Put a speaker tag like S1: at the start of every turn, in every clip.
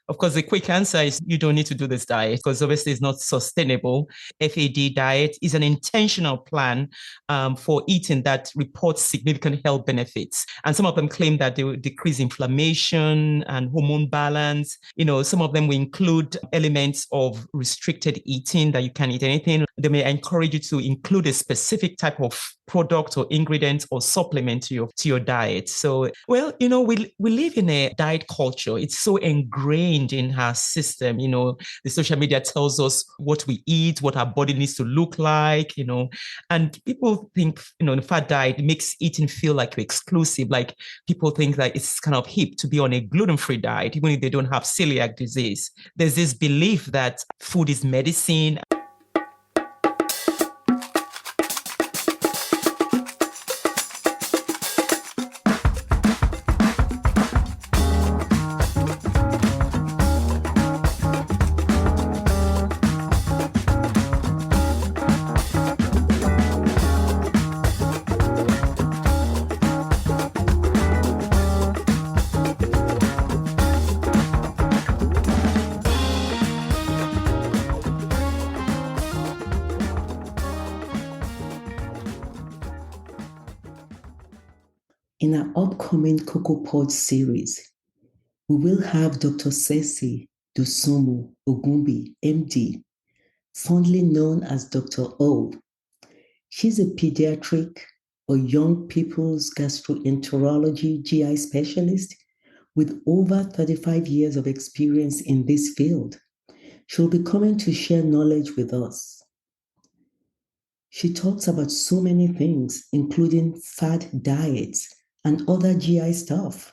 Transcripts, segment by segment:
S1: Of course, the quick answer is you don't need to do this diet because obviously it's not sustainable. FAD diet is an intentional plan for eating that reports significant health benefits. And some of them claim that they will decrease inflammation and hormone balance. Some of them will include elements of restricted eating, that you can't eat anything. They may encourage you to include a specific type of product or ingredient or supplement to your diet. So, we live in a diet culture. It's so ingrained in our system. The social media tells us what we eat, what our body needs to look like, and people think, the fat diet makes eating feel like you're exclusive. Like people think that it's kind of hip to be on a gluten-free diet, even if they don't have celiac disease. There's this belief that food is medicine.
S2: In our upcoming Cocoa Pod series, we will have Dr. Sesi Dosunmu Ogumbi, MD, fondly known as Dr. O. She's a pediatric or young people's gastroenterology GI specialist with over 35 years of experience in this field. She'll be coming to share knowledge with us. She talks about so many things, including fad diets and other GI stuff.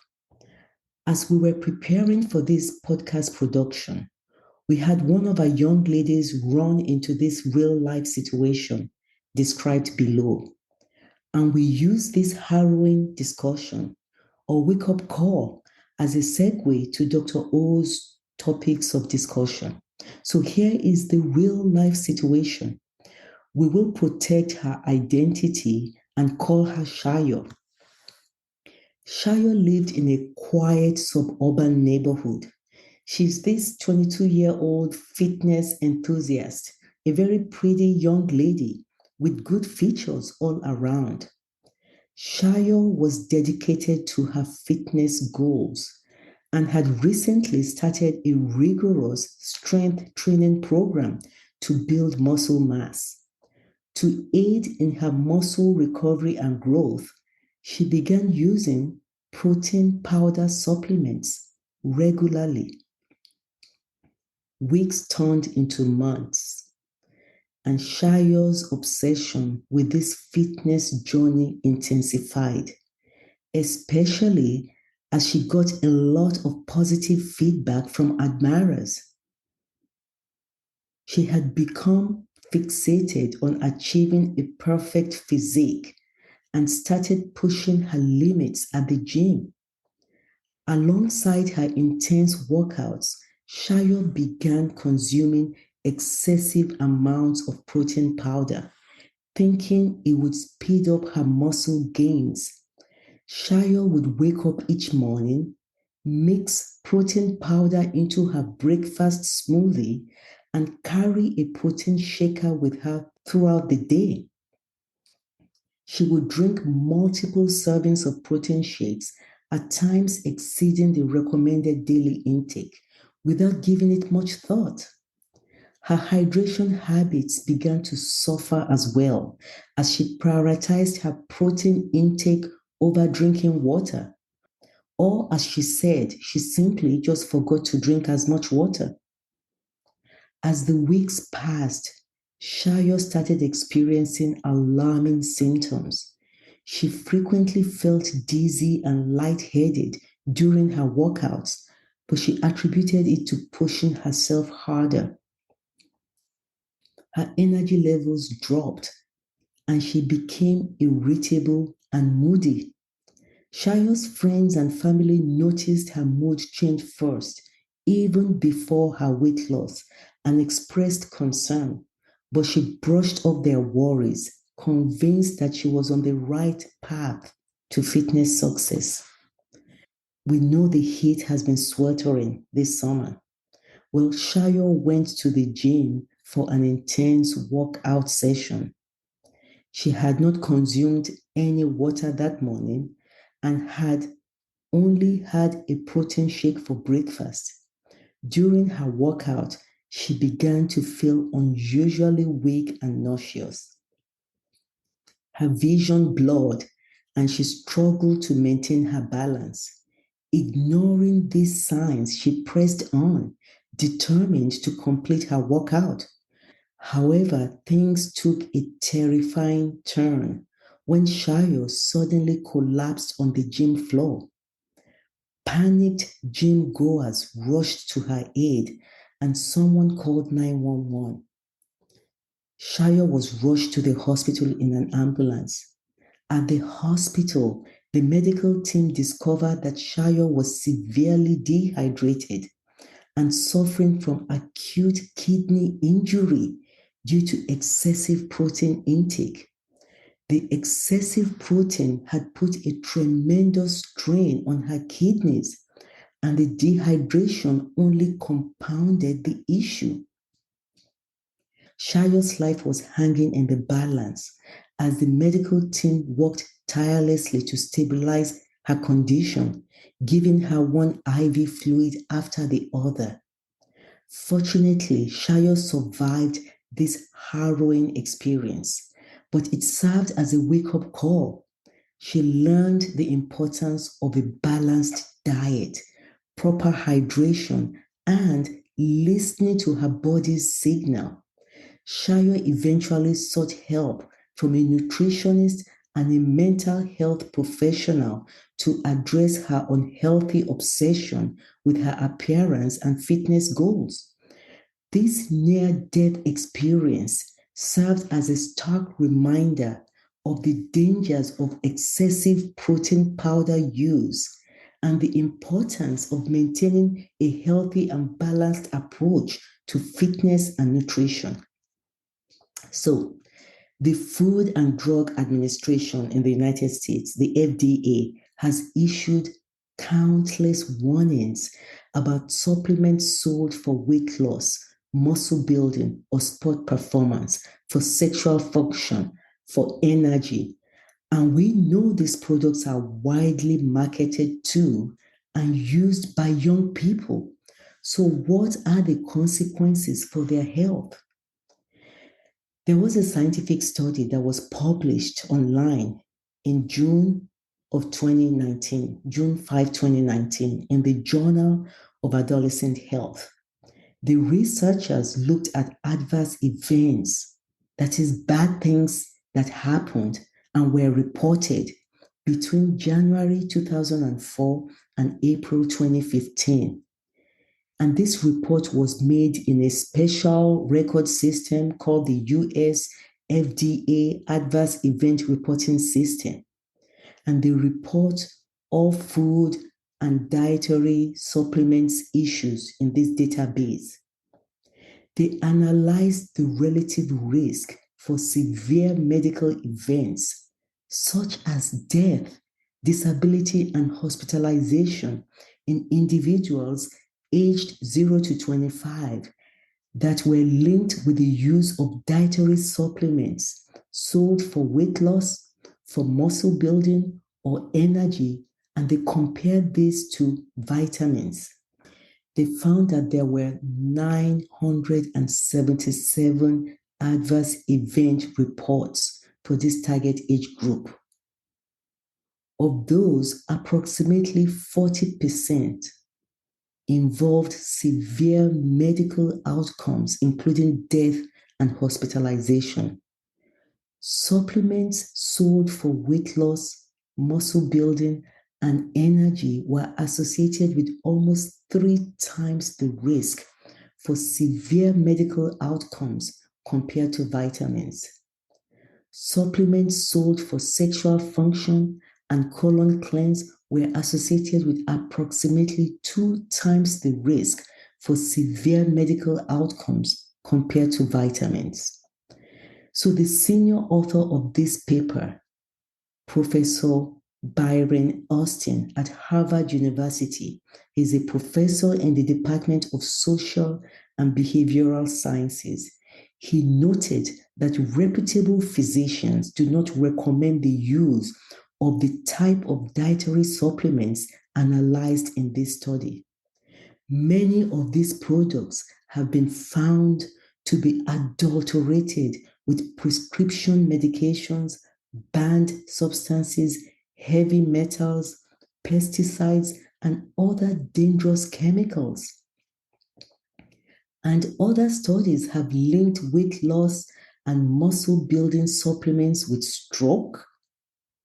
S2: As we were preparing for this podcast production, we had one of our young ladies run into this real-life situation described below. And we used this harrowing discussion or wake-up call as a segue to Dr. O's topics of discussion. So here is the real-life situation. We will protect her identity and call her Shayo. Shayo lived in a quiet suburban neighborhood. She's this 22-year-old fitness enthusiast, a very pretty young lady with good features all around. Shayo was dedicated to her fitness goals and had recently started a rigorous strength training program to build muscle mass. To aid in her muscle recovery and growth, she began using protein powder supplements regularly. Weeks turned into months, and Shayo's obsession with this fitness journey intensified, especially as she got a lot of positive feedback from admirers. She had become fixated on achieving a perfect physique and started pushing her limits at the gym. Alongside her intense workouts, Shayo began consuming excessive amounts of protein powder, thinking it would speed up her muscle gains. Shayo would wake up each morning, mix protein powder into her breakfast smoothie, and carry a protein shaker with her throughout the day. She would drink multiple servings of protein shakes, at times exceeding the recommended daily intake, without giving it much thought. Her hydration habits began to suffer as well, as she prioritized her protein intake over drinking water. Or as she said, she simply just forgot to drink as much water. As the weeks passed, Shayo started experiencing alarming symptoms. She frequently felt dizzy and lightheaded during her workouts, but she attributed it to pushing herself harder. Her energy levels dropped, and she became irritable and moody. Shayo's friends and family noticed her mood change first, even before her weight loss, and expressed concern, but she brushed off their worries, convinced that she was on the right path to fitness success. We know the heat has been sweltering this summer. Well, Shayo went to the gym for an intense workout session. She had not consumed any water that morning and had only had a protein shake for breakfast. During her workout, she began to feel unusually weak and nauseous. Her vision blurred and she struggled to maintain her balance. Ignoring these signs, she pressed on, determined to complete her workout. However, things took a terrifying turn when Shayo suddenly collapsed on the gym floor. Panicked gym goers rushed to her aid and someone called 911. Shayo was rushed to the hospital in an ambulance. At the hospital, the medical team discovered that Shayo was severely dehydrated and suffering from acute kidney injury due to excessive protein intake. The excessive protein had put a tremendous strain on her kidneys, and the dehydration only compounded the issue. Shayo's life was hanging in the balance as the medical team worked tirelessly to stabilize her condition, giving her one IV fluid after the other. Fortunately, Shayo survived this harrowing experience, but it served as a wake-up call. She learned the importance of a balanced diet, proper hydration, and listening to her body's signal. Shayo eventually sought help from a nutritionist and a mental health professional to address her unhealthy obsession with her appearance and fitness goals. This near-death experience served as a stark reminder of the dangers of excessive protein powder use and the importance of maintaining a healthy and balanced approach to fitness and nutrition. So, the Food and Drug Administration in the United States, the FDA, has issued countless warnings about supplements sold for weight loss, muscle building, or sport performance, for sexual function, for energy. And we know these products are widely marketed to and used by young people. So, what are the consequences for their health? There was a scientific study that was published online in June of 2019, June 5, 2019, in the Journal of Adolescent Health. The researchers looked at adverse events, that is, bad things that happened and were reported between January 2004 and April 2015. And this report was made in a special record system called the US FDA Adverse Event Reporting System. And they report all food and dietary supplements issues in this database. They analyzed the relative risk for severe medical events such as death, disability, and hospitalization in individuals aged 0 to 25 that were linked with the use of dietary supplements sold for weight loss, for muscle building, or energy, and they compared this to vitamins. They found that there were 977 adverse event reports for this target age group. Of those, approximately 40% involved severe medical outcomes, including death and hospitalization. Supplements sold for weight loss, muscle building, and energy were associated with almost 3 times the risk for severe medical outcomes compared to vitamins. Supplements sold for sexual function and colon cleanse were associated with approximately 2 times the risk for severe medical outcomes compared to vitamins. So the senior author of this paper, Professor Byron Austin at Harvard University. He's a professor in the Department of Social and Behavioral Sciences. He noted that reputable physicians do not recommend the use of the type of dietary supplements analyzed in this study. Many of these products have been found to be adulterated with prescription medications, banned substances, heavy metals, pesticides, and other dangerous chemicals. And other studies have linked weight loss and muscle building supplements with stroke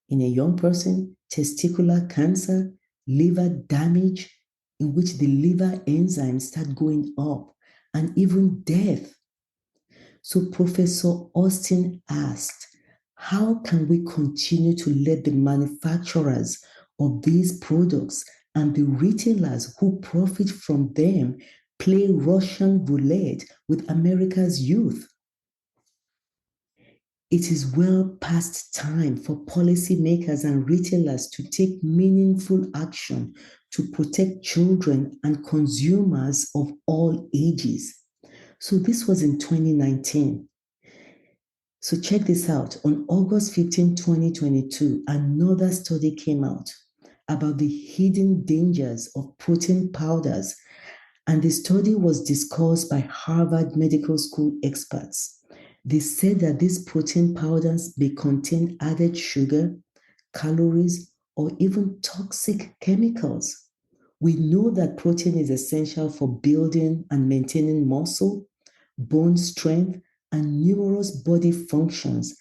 S2: in a young person, testicular cancer, liver damage, in which the liver enzymes start going up, and even death. So Professor Austin asked, how can we continue to let the manufacturers of these products and the retailers who profit from them play Russian roulette with America's youth? It is well past time for policymakers and retailers to take meaningful action to protect children and consumers of all ages. So this was in 2019. So check this out. On August 15, 2022, another study came out about the hidden dangers of protein powders, and the study was discussed by Harvard Medical School experts. They said that these protein powders may contain added sugar, calories, or even toxic chemicals. We know that protein is essential for building and maintaining muscle, bone strength, and numerous body functions.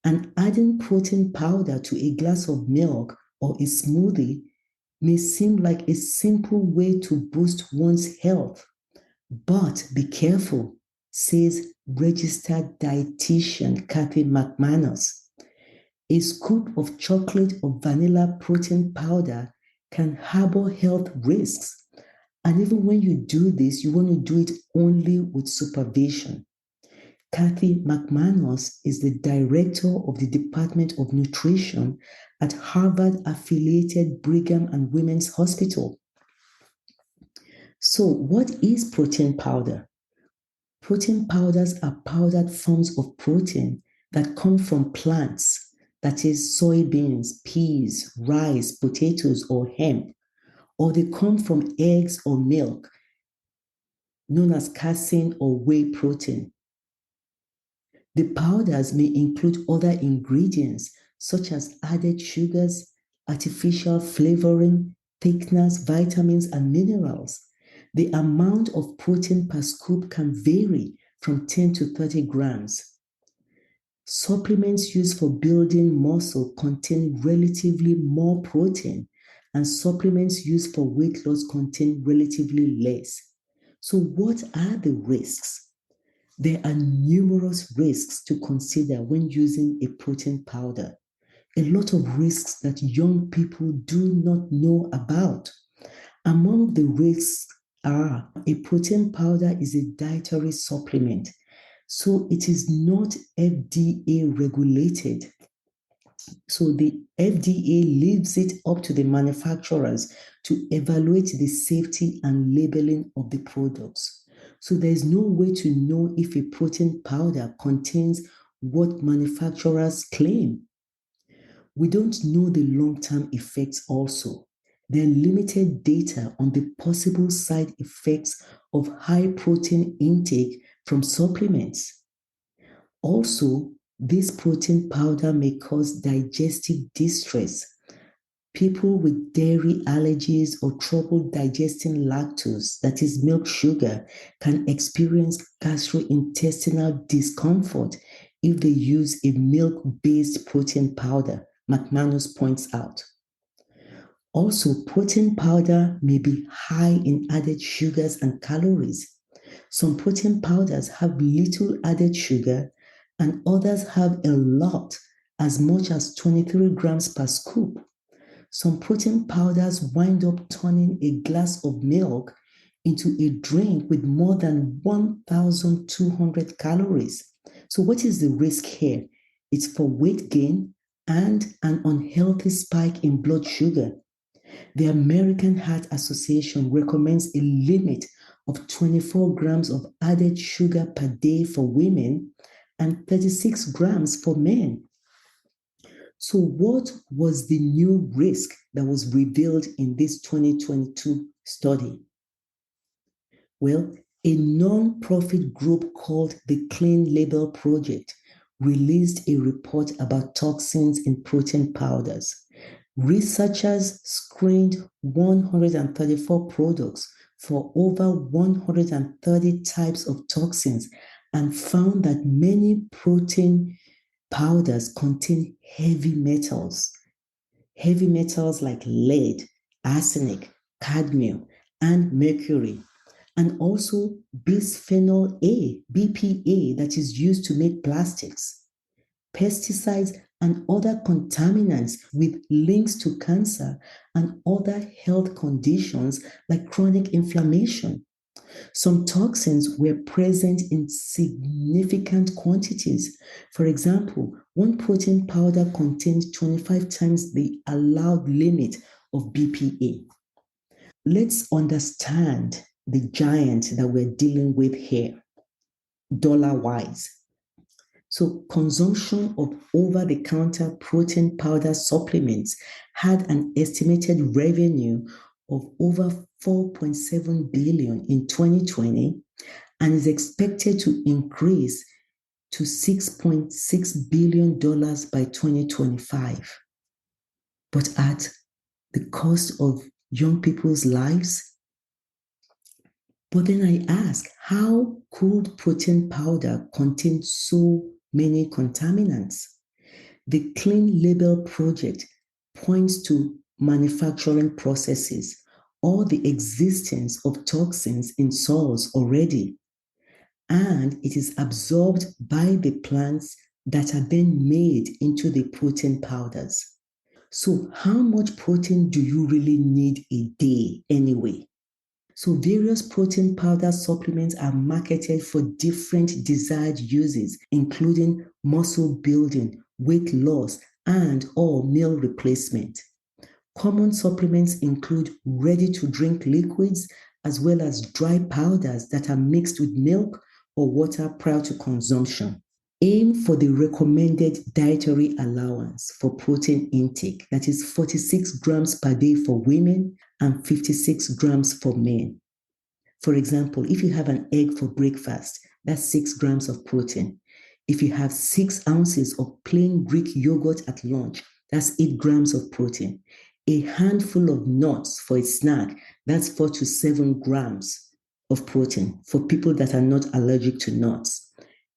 S2: And adding protein powder to a glass of milk or a smoothie may seem like a simple way to boost one's health. But be careful, says registered dietitian Kathy McManus. A scoop of chocolate or vanilla protein powder can harbor health risks. And even when you do this, you want to do it only with supervision. Kathy McManus is the director of the Department of Nutrition at Harvard-affiliated Brigham and Women's Hospital. So, what is protein powder? Protein powders are powdered forms of protein that come from plants, that is, soybeans, peas, rice, potatoes, or hemp, or they come from eggs or milk, known as casein or whey protein. The powders may include other ingredients such as added sugars, artificial flavoring, thickeners, vitamins, and minerals. The amount of protein per scoop can vary from 10 to 30 grams. Supplements used for building muscle contain relatively more protein, and supplements used for weight loss contain relatively less. So, what are the risks? There are numerous risks to consider when using a protein powder. A lot of risks that young people do not know about. Among the risks are a protein powder is a dietary supplement, so it is not FDA regulated. So the FDA leaves it up to the manufacturers to evaluate the safety and labeling of the products. So there's no way to know if a protein powder contains what manufacturers claim. We don't know the long-term effects also. There are limited data on the possible side effects of high protein intake from supplements. Also, this protein powder may cause digestive distress. People with dairy allergies or trouble digesting lactose, that is milk sugar, can experience gastrointestinal discomfort if they use a milk-based protein powder, McManus points out. Also, protein powder may be high in added sugars and calories. Some protein powders have little added sugar, and others have a lot, as much as 23 grams per scoop. Some protein powders wind up turning a glass of milk into a drink with more than 1,200 calories. So what is the risk here? It's for weight gain, and an unhealthy spike in blood sugar. The American Heart Association recommends a limit of 24 grams of added sugar per day for women and 36 grams for men. So, what was the new risk that was revealed in this 2022 study? Well, a non-profit group called the Clean Label Project released a report about toxins in protein powders. Researchers screened 134 products for over 130 types of toxins and found that many protein powders contain heavy metals like lead, arsenic, cadmium, and mercury, and also bisphenol A, BPA, that is used to make plastics, pesticides, and other contaminants with links to cancer and other health conditions like chronic inflammation. Some toxins were present in significant quantities. For example, one protein powder contained 25 times the allowed limit of BPA. Let's understand the giant that we're dealing with here, dollar-wise. So, consumption of over-the-counter protein powder supplements had an estimated revenue of over 4.7 billion in 2020 and is expected to increase to $6.6 billion by 2025. But at the cost of young people's lives? But then I ask, how could protein powder contain so many contaminants? The Clean Label Project points to manufacturing processes or the existence of toxins in soils already, and it is absorbed by the plants that are then made into the protein powders. So, how much protein do you really need a day anyway? So, various protein powder supplements are marketed for different desired uses, including muscle building, weight loss, and/or meal replacement. Common supplements include ready-to-drink liquids as well as dry powders that are mixed with milk or water prior to consumption. Aim for the recommended dietary allowance for protein intake, that is 46 grams per day for women and 56 grams for men. For example, if you have an egg for breakfast, that's 6 grams of protein. If you have 6 ounces of plain Greek yogurt at lunch, that's 8 grams of protein. A handful of nuts for a snack, that's 4 to 7 grams of protein for people that are not allergic to nuts.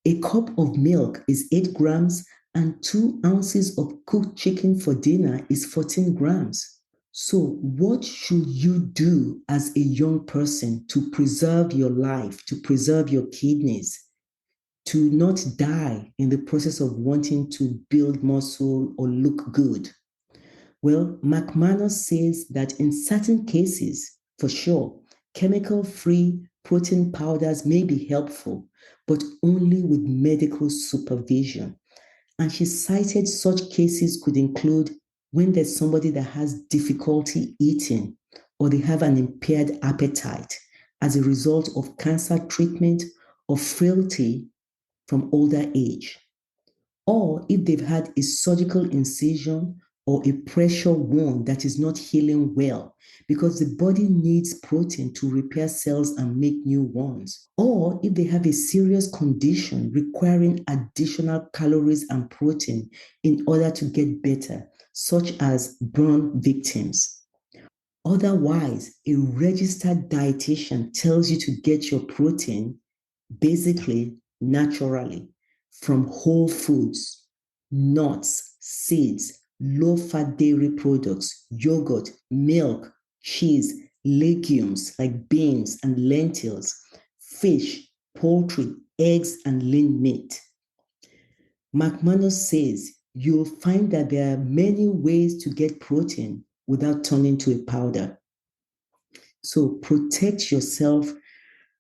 S2: A cup of milk is 8 grams, and 2 ounces of cooked chicken for dinner is 14 grams. So, what should you do as a young person to preserve your life, to preserve your kidneys, to not die in the process of wanting to build muscle or look good? Well, McManus says that in certain cases, for sure, chemical-free protein powders may be helpful, but only with medical supervision. And she cited such cases could include when there's somebody that has difficulty eating or they have an impaired appetite as a result of cancer treatment or frailty from older age, or if they've had a surgical incision or a pressure wound that is not healing well because the body needs protein to repair cells and make new ones, or if they have a serious condition requiring additional calories and protein in order to get better, such as burn victims. Otherwise, a registered dietitian tells you to get your protein basically naturally from whole foods, nuts, seeds, low-fat dairy products, yogurt, milk, cheese, legumes like beans and lentils, fish, poultry, eggs, and lean meat. McManus says you'll find that there are many ways to get protein without turning to a powder. So protect yourself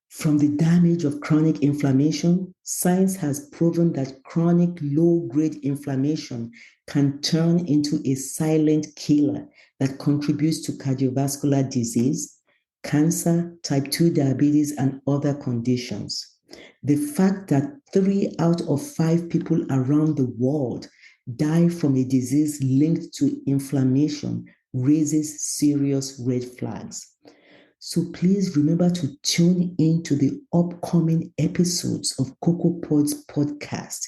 S2: From the damage of chronic inflammation, science has proven that chronic low-grade inflammation can turn into a silent killer that contributes to cardiovascular disease, cancer, type 2 diabetes, and other conditions. The fact that 3 out of 5 people around the world die from a disease linked to inflammation raises serious red flags. So please remember to tune in to the upcoming episodes of Cocoa Pod's podcast,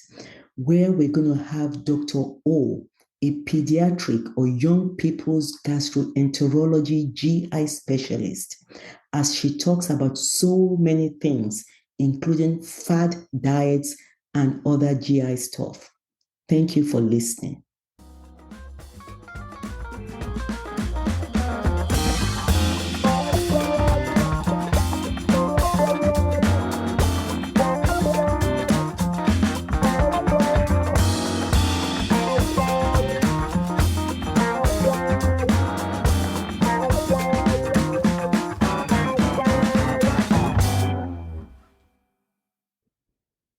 S2: where we're going to have Dr. O, a pediatric or young people's gastroenterology GI specialist, as she talks about so many things, including fad diets and other GI stuff. Thank you for listening.